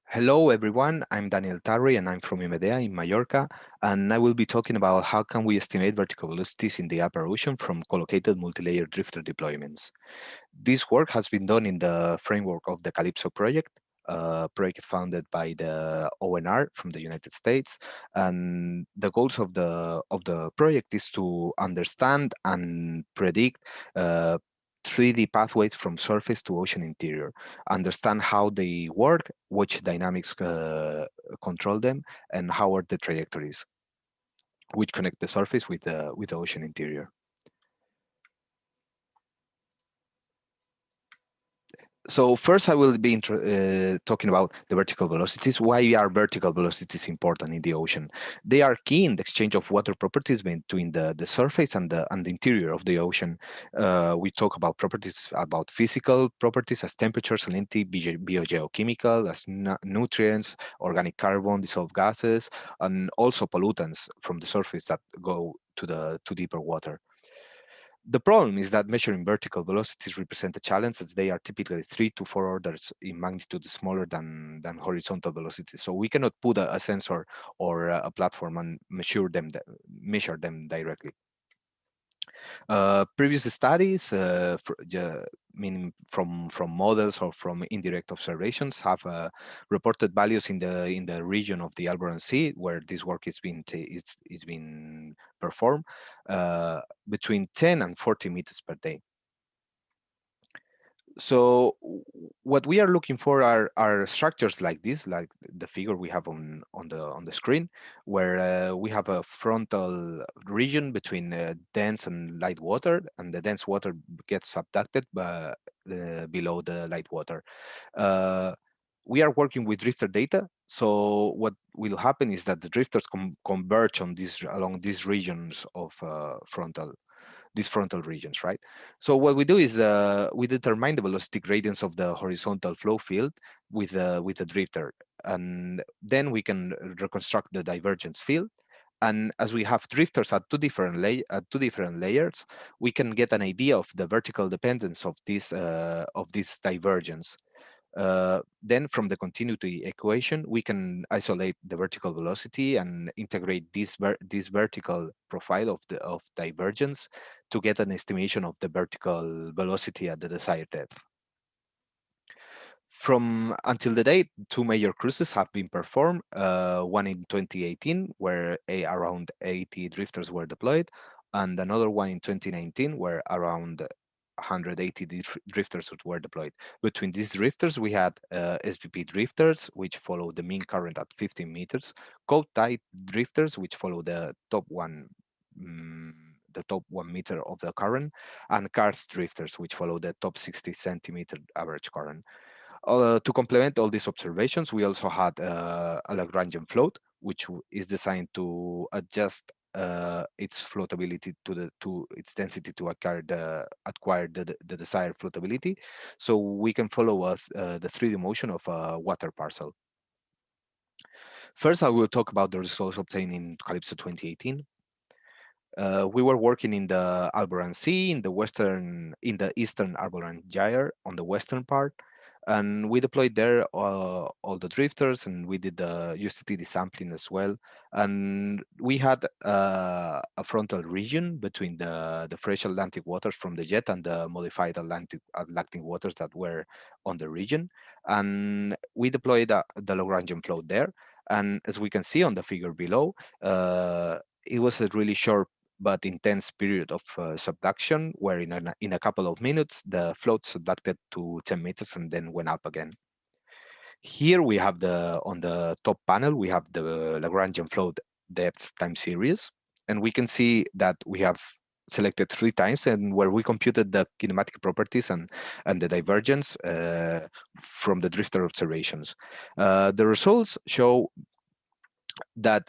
Hello everyone, I'm DanielRTarry and I'm from Imedea in Mallorca, and I will be talking about how can we estimate vertical velocities in the upper ocean from collocated multi-layer drifter deployments. This work has been done in the framework of the Calypso project, a project founded by the ONR from the United States, and the goals of the project is to understand and predict uh, 3D pathways from surface to ocean interior, understand how they work, which dynamics control them, and how are the trajectories which connect the surface with the ocean interior. So first, I will be talking about the vertical velocities. Why are vertical velocities important in the ocean? They are key in the exchange of water properties between the surface and the interior of the ocean. We talk about properties, about physical properties as temperature, salinity, biogeochemical, as nutrients, organic carbon, dissolved gases, and also pollutants from the surface that go to deeper water. The problem is that measuring vertical velocities represent a challenge, as they are typically 3 to 4 orders in magnitude smaller than horizontal velocities. So we cannot put a sensor or a platform and measure them directly. Previous studies, meaning from models or from indirect observations, have reported values in the region of the Alboran Sea, where this work is being performed, between 10 and 40 meters per day. So what we are looking for are structures like this, like the figure we have on the screen, where we have a frontal region between dense and light water, and the dense water gets subducted below the light water. Uh, we are working with drifter data, so what will happen is that the drifters converge along these regions of these frontal regions, right? So what we do is we determine the velocity gradients of the horizontal flow field with a drifter, and then we can reconstruct the divergence field. And as we have drifters at two different layers, we can get an idea of the vertical dependence of this divergence. Then from the continuity equation, we can isolate the vertical velocity and integrate this vertical profile of divergence to get an estimation of the vertical velocity at the desired depth. From until the date, two major cruises have been performed, one in 2018, where around 80 drifters were deployed, and another one in 2019, where around 180 drifters were deployed. Between these drifters, we had SVP drifters, which follow the mean current at 15 meters, code tight drifters, which follow mm, the top 1 meter of the current, and karst drifters, which follow the top 60 centimeter average current. To complement all these observations, we also had a Lagrangian float, which is designed to adjust its floatability to its density to acquire the desired floatability, so we can follow the 3D motion of a water parcel. First, I will talk about the results obtained in Calypso 2018. We were working in the Alboran Sea, in the eastern Alboran Gyre on the western part, and we deployed there all the drifters, and we did the USTD sampling as well. And we had a frontal region between the fresh Atlantic waters from the jet and the modified Atlantic waters that were on the region, and we deployed the Lagrangian float there. And as we can see on the figure below, it was a really short but intense period of subduction, where in a couple of minutes, the float subducted to 10 meters and then went up again. Here we have on the top panel, we have the Lagrangian float depth time series, and we can see that we have selected 3 times, and where we computed the kinematic properties and the divergence from the drifter observations. The results show that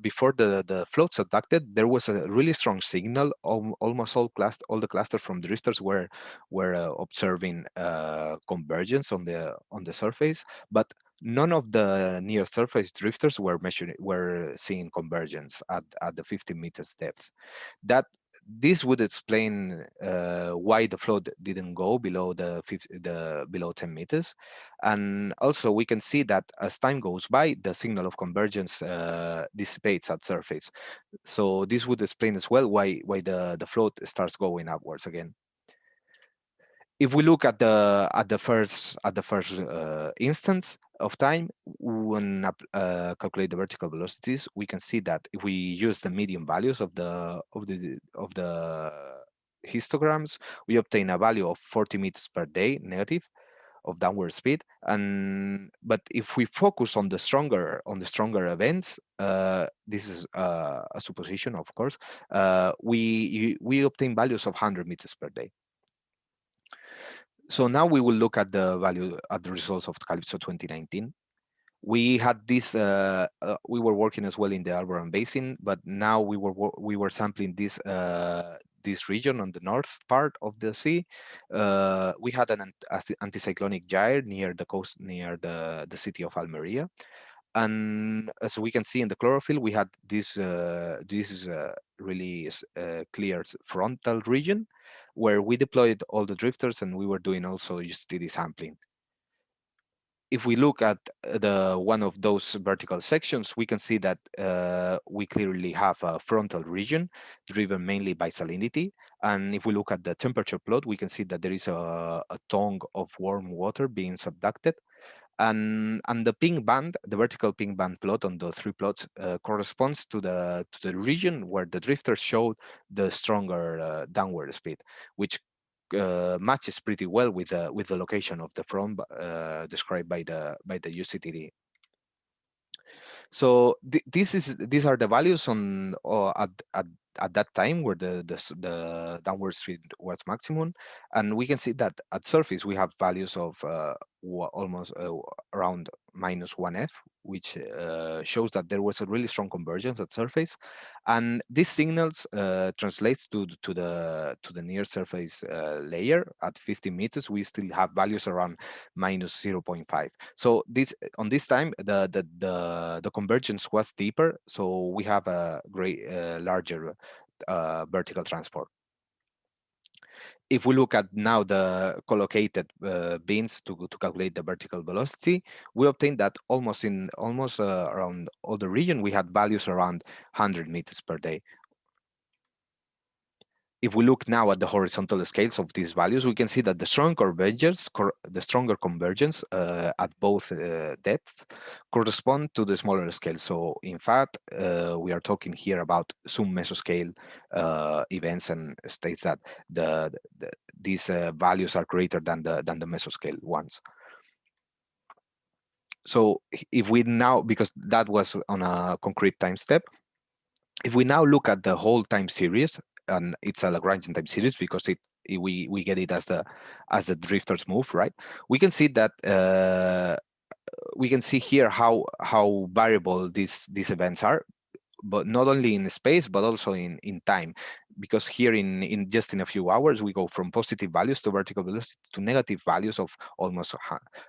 before the float subducted, there was a really strong signal. Almost all the clusters from drifters were observing convergence on the surface, but none of the near surface drifters were seeing convergence at the 50 meters depth. That this would explain why the float didn't go below below 10 meters. And also we can see that as time goes by, the signal of convergence dissipates at surface. So this would explain as well why the float starts going upwards again. If we look at the first instance of time when calculate the vertical velocities, we can see that if we use the median values of the histograms, we obtain a value of 40 meters per day negative of downward speed. And but if we focus on the stronger events, this is a supposition, of course, we obtain values of 100 meters per day. So now we will look at the results of Calypso 2019. We had this. We were working as well in the Alboran Basin, but now we were sampling this region on the north part of the sea. We had an anticyclonic gyre near the coast, near the city of Almeria, and as we can see in the chlorophyll, we had this is a really clear frontal region where we deployed all the drifters, and we were doing also USTD sampling. If we look at the one of those vertical sections, we can see that we clearly have a frontal region driven mainly by salinity. And if we look at the temperature plot, we can see that there is a tongue of warm water being subducted. And the pink band, the vertical pink band plot on the three plots corresponds to the region where the drifters showed the stronger downward speed, which matches pretty well with the location of the front described by the UCTD. So these are the values on at that time where the downward speed was maximum, and we can see that at surface we have values of almost around -1F, which shows that there was a really strong convergence at surface, and these signals translates to the near surface layer at 50 meters. We still have values around -0.5. So on this time the convergence was deeper, so we have a great larger vertical transport. If we look at now the collocated bins to calculate the vertical velocity, we obtain that almost around all the region we had values around 100 meters per day. If we look now at the horizontal scales of these values, we can see that the stronger convergence at both depths correspond to the smaller scale. So in fact, we are talking here about sub-mesoscale events, and states that these values are greater than the mesoscale ones. So if we now, because that was on a concrete time step, if we now look at the whole time series, and it's a Lagrangian time series because we get it as the drifters move, right? We can see that we can see here how variable these events are, but not only in space but also in time, because here in just in a few hours we go from positive values to vertical velocity to negative values of almost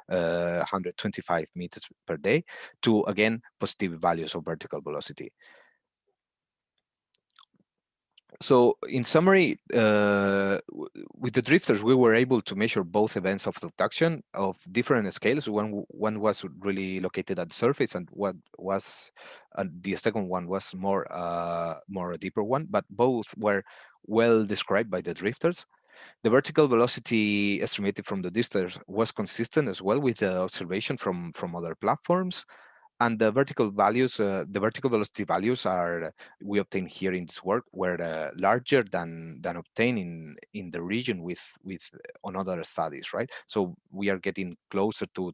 125 meters per day to again positive values of vertical velocity. So in summary, with the drifters, we were able to measure both events of subduction of different scales. One was really located at the surface, and the second one was more a deeper one. But both were well described by the drifters. The vertical velocity estimated from the drifters was consistent as well with the observation from other platforms. And the vertical velocity values we obtain here in this work were larger than obtained in the region with on other studies, right? So we are getting closer to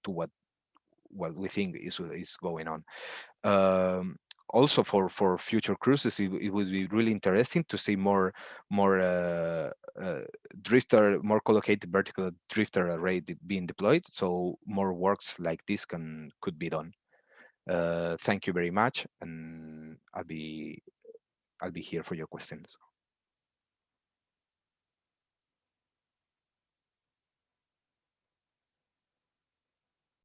what we think is going on. Also for future cruises, it would be really interesting to see more more collocated vertical drifter array being deployed, so more works like this could be done. Thank you very much, and I'll be here for your questions.